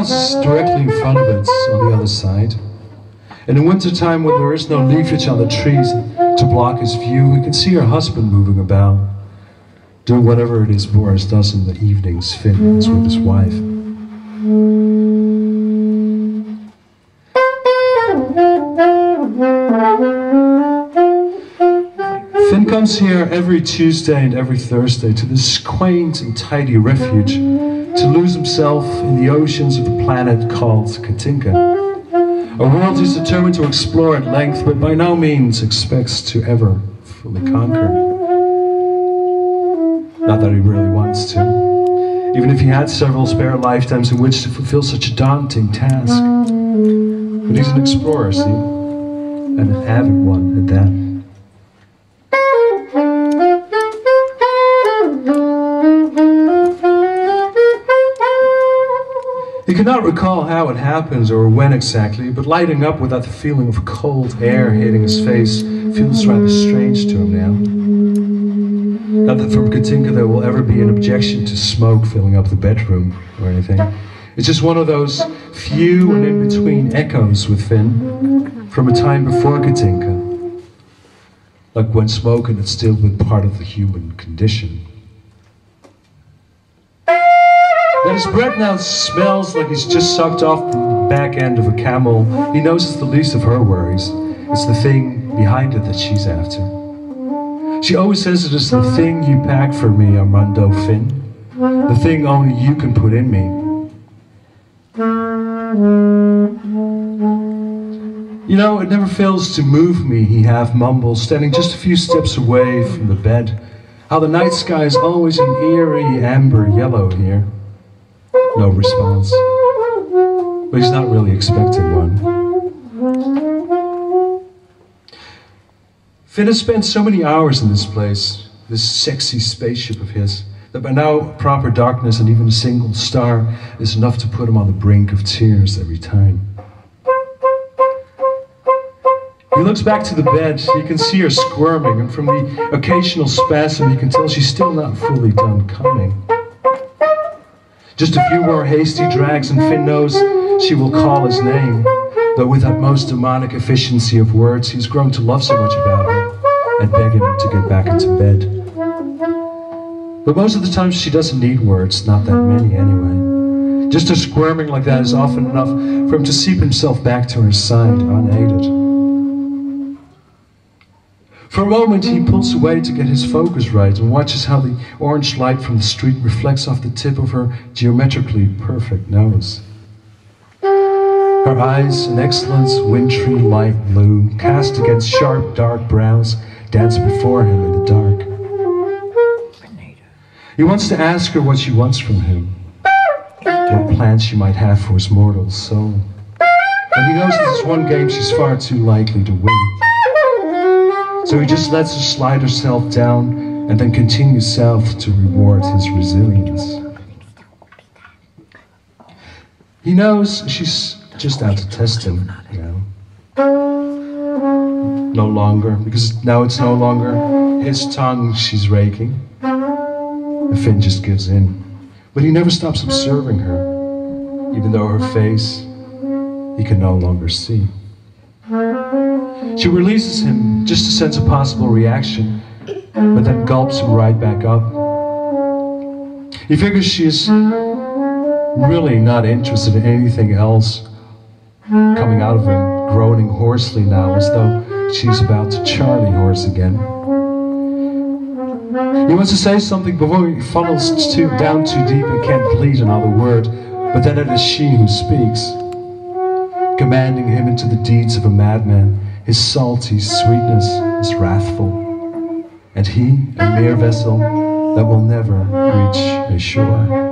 house is directly in front of it, on the other side. And in winter time, when there is no leafage on the trees to block his view, he can see her husband moving about, doing whatever it is Boris does in the evenings. Finn is with his wife. Finn comes here every Tuesday and every Thursday to this quaint and tidy refuge to lose himself in the oceans of a planet called Katinka. A world he's determined to explore at length, but by no means expects to ever fully conquer. Not that he really wants to, even if he had several spare lifetimes in which to fulfill such a daunting task. But he's an explorer, see? And an avid one at that. He could not recall how it happened or when exactly, but lighting up without the feeling of cold air hitting his face feels rather strange to him now. Not that from Katinka there will ever be an objection to smoke filling up the bedroom or anything. It's just one of those few and in-between echoes with Finn from a time before Katinka. Like when smoking had still been part of the human condition. That his breath now smells like he's just sucked off the back end of a camel, he knows it's the least of her worries. It's the thing behind it that she's after. She always says it is the thing you packed for me, Armando Finn. The thing only you can put in me. You know, it never fails to move me, he half mumbles, standing just a few steps away from the bed. How the night sky is always an eerie amber yellow here. No response. But he's not really expecting one. Finn has spent so many hours in this place, this sexy spaceship of his, that by now proper darkness and even a single star is enough to put him on the brink of tears every time. He looks back to the bed, he can see her squirming, and from the occasional spasm he can tell she's still not fully done coming. Just a few more hasty drags and Finn knows she will call his name, though with that most demonic efficiency of words he's grown to love so much about her and beg him to get back into bed. But most of the time she doesn't need words, not that many anyway. Just her squirming like that is often enough for him to seep himself back to her side unaided. For a moment he pulls away to get his focus right and watches how the orange light from the street reflects off the tip of her geometrically perfect nose. Her eyes, an excellent wintry light blue, cast against sharp dark brows, dance before him in the dark. He wants to ask her what she wants from him, what plans she might have for his mortal soul. But he knows this is one game she's far too likely to win. So he just lets her slide herself down and then continues south to reward his resilience. He knows she's just out to test him, you know. No longer, because now it's no longer his tongue she's raking. And Finn just gives in. But he never stops observing her, even though her face he can no longer see. She releases him just to sense a possible reaction, but then gulps him right back up. He figures she's really not interested in anything else coming out of him, groaning hoarsely now as though she's about to Charlie horse again. He wants to say something before he funnels down too deep and can't plead another word, but then it is she who speaks, commanding him into the deeds of a madman. His salty sweetness is wrathful, and he, a mere vessel that will never reach a shore.